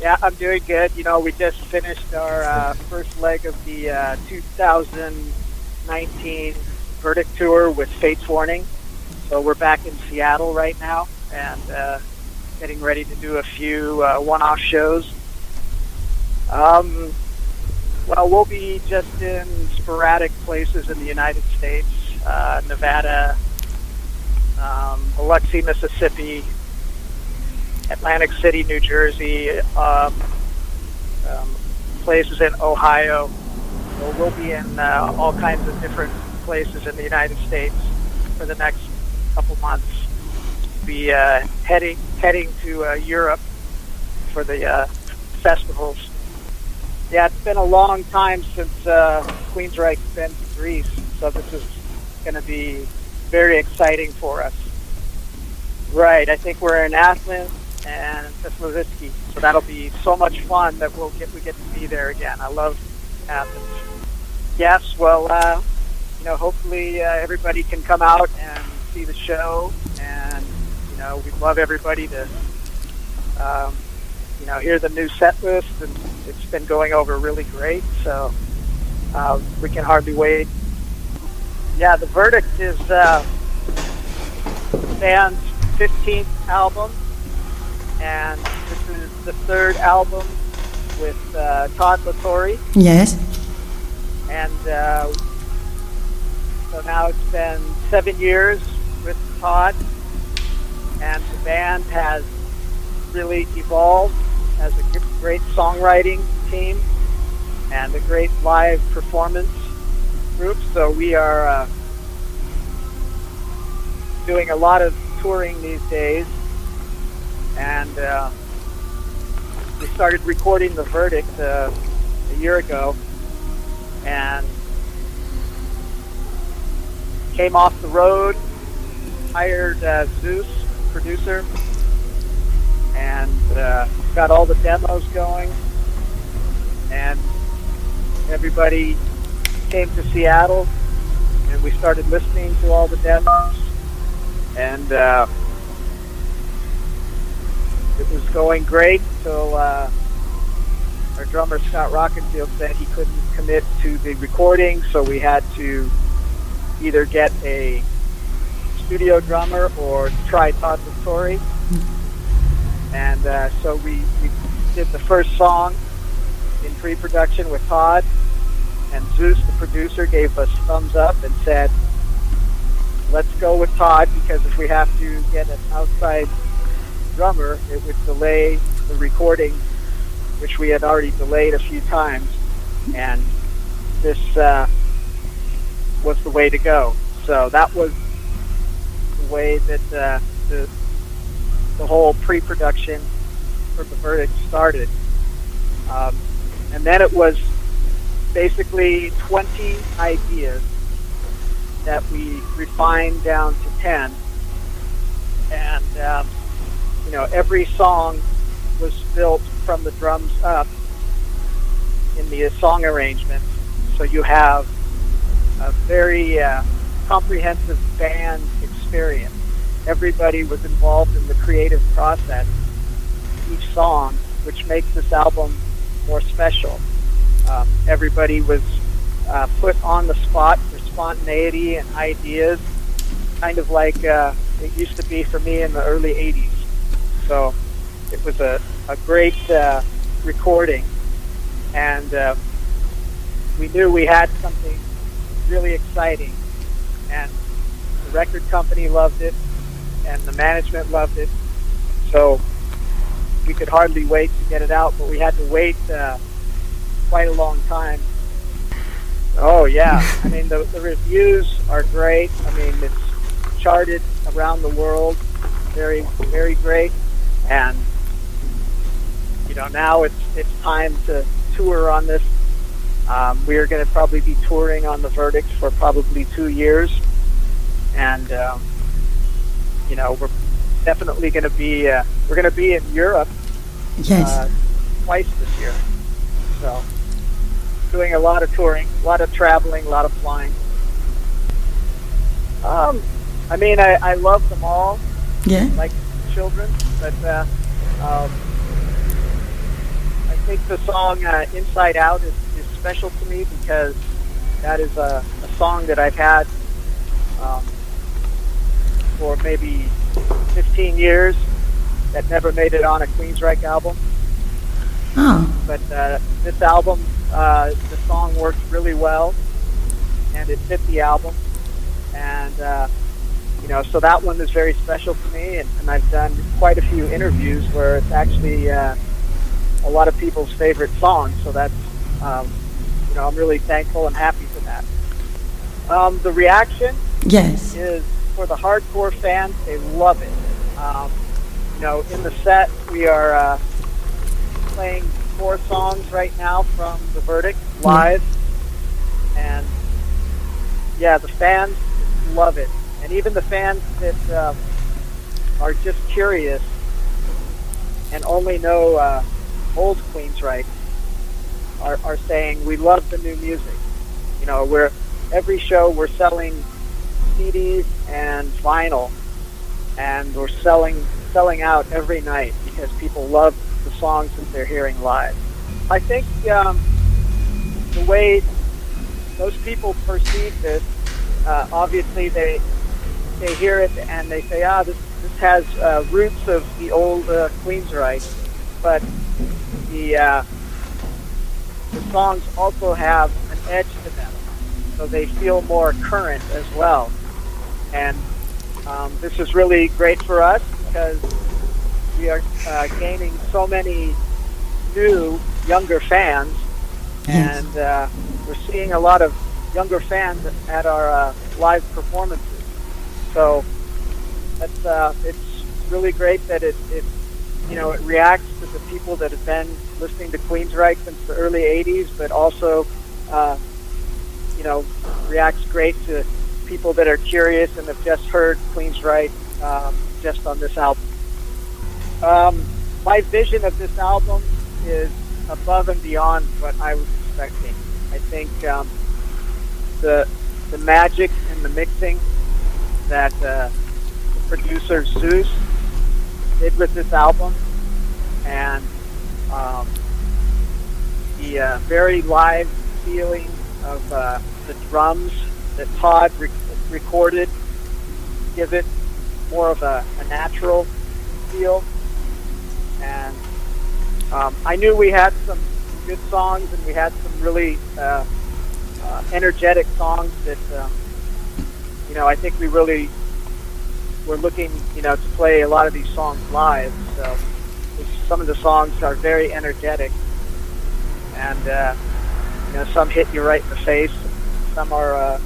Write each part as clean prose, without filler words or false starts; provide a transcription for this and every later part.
Yeah, I'm doing good. You know, we just finished our first leg of the 2019 Verdict Tour with Fate's Warning. So we're back in Seattle right now and getting ready to do a few one-off shows. Well, we'll be just in sporadic places in the United States, Nevada, Biloxi, Mississippi, Atlantic City, New Jersey, places in Ohio. So we'll be in all kinds of different places in the United States for the next couple months. Be heading to Europe for the festivals. Yeah, it's been a long time since Queensrÿche's been to Greece, so this is going to be very exciting for us. Right, I think we're in Athens and Thessaloniki, so that'll be so much fun that we get to be there again. I love Athens. Yes, well, hopefully everybody can come out and see the show, and we'd love everybody to hear the new set list, and it's been going over really great, so we can hardly wait. Yeah, The Verdict is the band's 15th album, and this is the third album with Todd LaTorre. Yes. And so now it's been 7 years with Todd, and the band has really evolved as a great songwriting team and a great live performance group. So we are doing a lot of touring these days, and we started recording The Verdict a year ago, and came off the road, hired Zeus, producer, and got all the demos going, and everybody came to Seattle, and we started listening to all the demos, and it was going great until our drummer Scott Rockenfield said he couldn't commit to the recording, so we had to either get a studio drummer or try Todd LaTorre. And so we did the first song in pre-production with Todd, and Zeus, the producer, gave us thumbs up and said, let's go with Todd, because if we have to get an outside drummer, it would delay the recording, which we had already delayed a few times, and this was the way to go. So that was the way that the whole pre-production for The Verdict started. And then it was basically 20 ideas that we refined down to 10. And, every song was built from the drums up in the song arrangement. So you have a very comprehensive band experience. Everybody was involved in the creative process of each song, which makes this album more special. Everybody was put on the spot for spontaneity and ideas, kind of like it used to be for me in the early 80s. So it was a great recording, and we knew we had something really exciting, and the record company loved it, and the management loved it, so we could hardly wait to get it out, but we had to wait quite a long time. Oh yeah, I mean the reviews are great. I mean, it's charted around the world, very, very great, and now it's time to tour on this. We are going to probably be touring on The Verdict for probably 2 years, and we're definitely going to be in Europe. Yes. Twice this year. So doing a lot of touring, a lot of traveling, a lot of flying. I mean, I love them all. Yeah. Like children, but the song Inside Out is special to me because that is a song that I've had for maybe 15 years that never made it on a Queensrÿche album. Oh. But this album, the song worked really well, and it fit the album. And, so that one is very special to me, and I've done quite a few interviews where it's actually a lot of people's favorite song. So that's, I'm really thankful and happy for that. The reaction is for the hardcore fans, they love it. In the set, we are playing 4 songs right now from The Verdict live. And, the fans love it. And even the fans that are just curious and only know old Queensrÿche are saying, we love the new music. Every show we're selling CDs and vinyl, and we're selling out every night because people love the songs that they're hearing live. I think the way most people perceive this, obviously they hear it and they say, this has roots of the old Queensrÿche, but the songs also have an edge to them, so they feel more current as well. And this is really great for us because we are gaining so many new, younger fans, and we're seeing a lot of younger fans at our live performances. So it's really great that it reacts to the people that have been listening to Queensrÿche since the early 80s, but also reacts great to people that are curious and have just heard Queensrÿche just on this album. My vision of this album is above and beyond what I was expecting. I think the magic and the mixing that the producer Zeus did with this album, and the very live feeling of the drums that Todd recorded give it more of a natural feel. And I knew we had some good songs, and we had some really energetic songs that I think we really were looking to play a lot of these songs live. So some of the songs are very energetic, and some hit you right in the face. Some are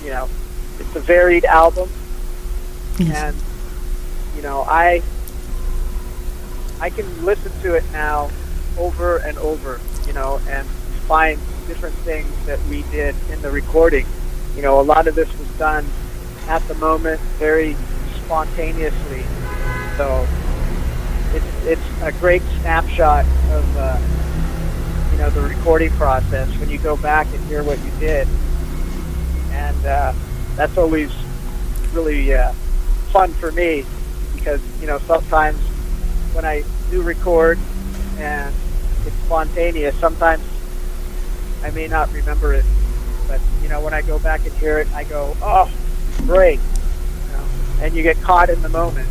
it's a varied album. Yes. And I can listen to it now over and over, and find different things that we did in the recording. A lot of this was done at the moment, very spontaneously. So it's a great snapshot of the recording process when you go back and hear what you did. And that's always really fun for me because, sometimes when I do record and it's spontaneous, sometimes I may not remember it. But, when I go back and hear it, I go, oh, great. And you get caught in the moment.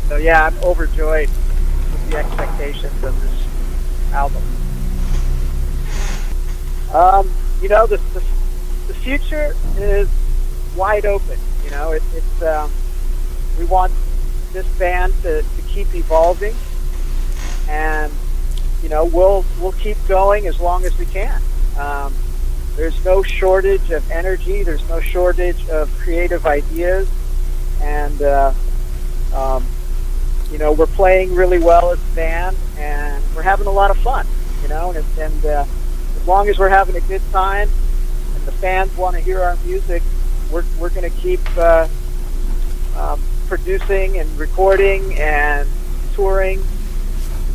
So, I'm overjoyed with the expectations of this album. The future is wide open. We want this band to keep evolving, and we'll keep going as long as we can. There's no shortage of energy. There's no shortage of creative ideas, and we're playing really well as a band, and we're having a lot of fun. And as long as we're having a good time, and the fans want to hear our music, we're going to keep producing and recording and touring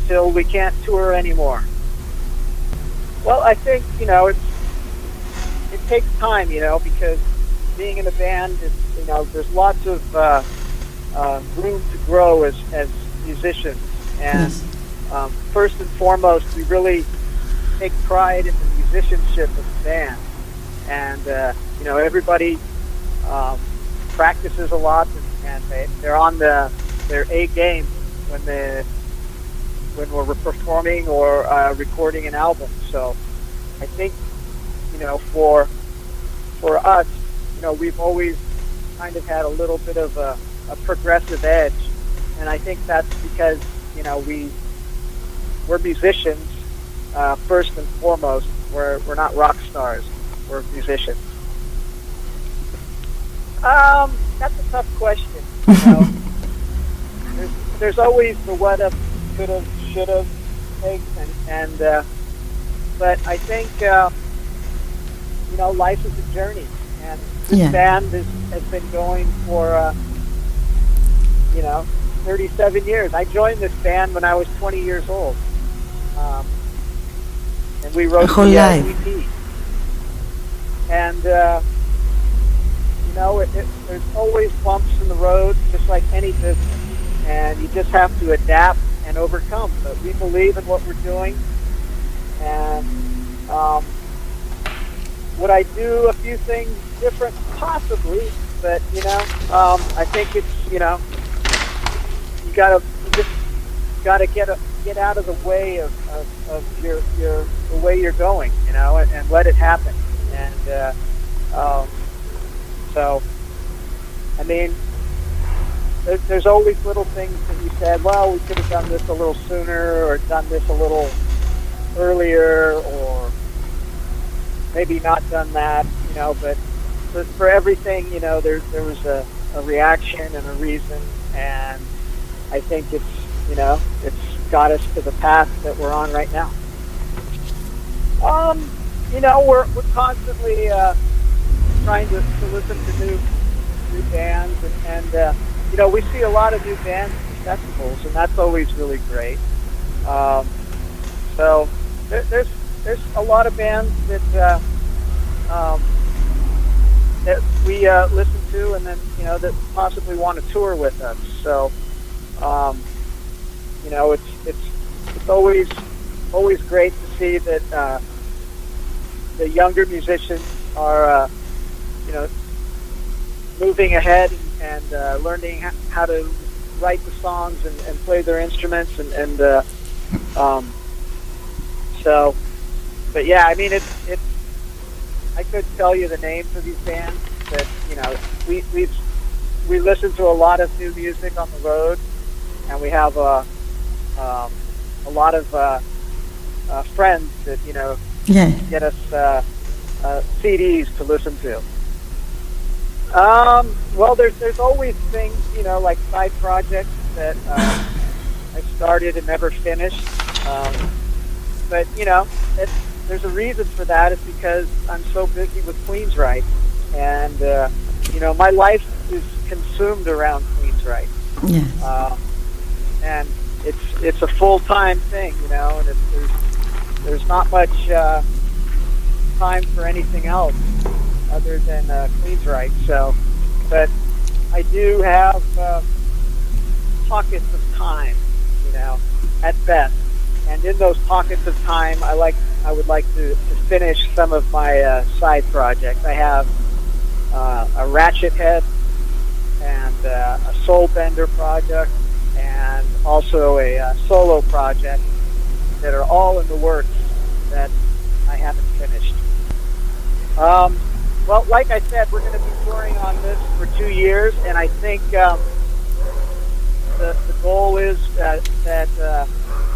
until we can't tour anymore. Well, I think it takes time, because being in a band is, there's lots of room to grow as musicians, and first and foremost, we really take pride in the musicianship of the band. And, everybody practices a lot, and they're on their A game when we're performing or recording an album. So I think, for us, we've always kind of had a little bit of a progressive edge. And I think that's because, we're musicians, first and foremost. We're not rock stars. We're musicians. That's a tough question. There's always the what if, could have, should have things, but I think life is a journey, and this band has been going for 37 years. I joined this band when I was 20 years old, and we wrote the EP. And there's always bumps in the road, just like any business, and you just have to adapt and overcome. But we believe in what we're doing, and would I do a few things different? Possibly, but I think it's you just gotta get out of the way of the way you're going, and let it happen. And so, I mean, there's always little things that you said, well, we could have done this a little sooner, or done this a little earlier, or maybe not done that, but for everything, there was a reaction and a reason, and I think it's got us to the path that we're on right now. We're constantly trying to listen to new bands, and we see a lot of new bands at festivals, and that's always really great. So there's a lot of bands that we listen to, and then that possibly want to tour with us. So it's always great to see that the younger musicians are moving ahead and learning how to write the songs and play their instruments, so, but yeah, I mean, it's I could tell you the names of these bands, but we listen to a lot of new music on the road, and we have a lot of friends that get us CDs to listen to. Well, there's always things, like side projects that I started and never finished. But there's a reason for that. It's because I'm so busy with Queensrÿche, and my life is consumed around Queensrÿche. Yes. And it's a full-time thing, and there's not much time for anything else other than Queensrÿche. So, but I do have pockets of time, at best. And in those pockets of time, I would like to finish some of my side projects. I have a ratchet head and a soul bender project, and also a solo project that are all in the works that I haven't finished. Well, like I said, we're going to be touring on this for 2 years, and I think the goal is that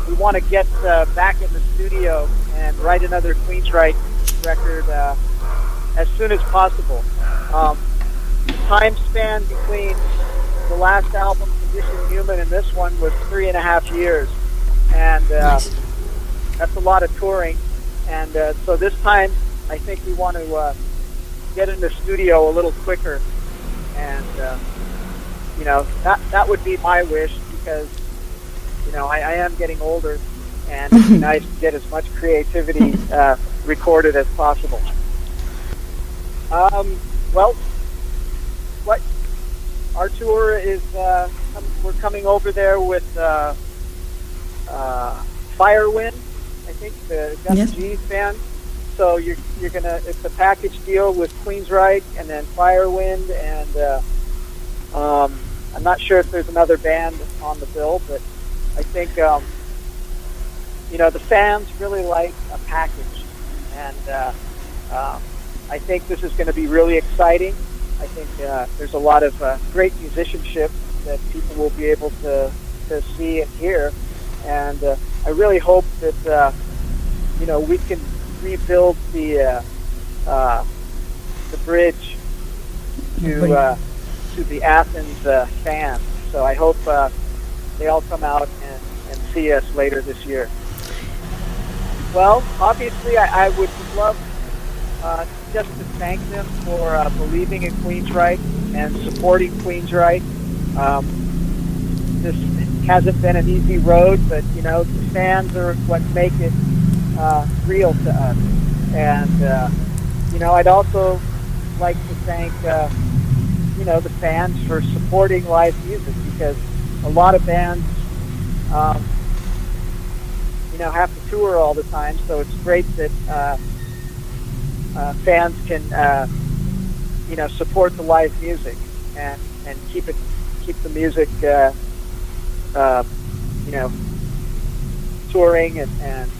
we want to get back in the studio and write another Queensrÿche record as soon as possible. The time span between the last album, Condition Human, and this one was 3.5 years, and that's a lot of touring. And so this time, I think we want to get in the studio a little quicker, and that would be my wish, because I am getting older, and it'd be nice to get as much creativity recorded as possible. Well, what our tour is, we're coming over there with Firewind, I think the Yes. G band. So you're gonna, it's a package deal with Queensrÿche and then Firewind, and I'm not sure if there's another band on the bill, but I think you know, the fans really like a package, and I think this is going to be really exciting. I think there's a lot of great musicianship that people will be able to see and hear, and I really hope that you know, we can rebuild the bridge to the Athens fans. So I hope they all come out and see us later this year. Well, obviously, I would love just to thank them for believing in Queensrÿche and supporting Queensrÿche. This hasn't been an easy road, but you know, the fans are what make it real to us. And you know, I'd also like to thank you know, the fans for supporting live music, because a lot of bands you know, have to tour all the time, so it's great that fans can you know, support the live music and keep the music you know, touring and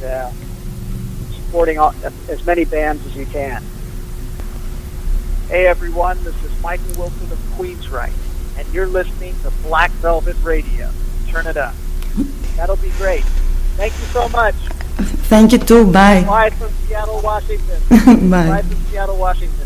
supporting as many bands as you can. Hey everyone, this is Michael Wilton of Queensrÿche, and you're listening to Black Velvet Radio. Turn it up. That'll be great. Thank you so much. Thank you too. Bye. Live from Seattle, Washington. Bye. Live from Seattle, Washington.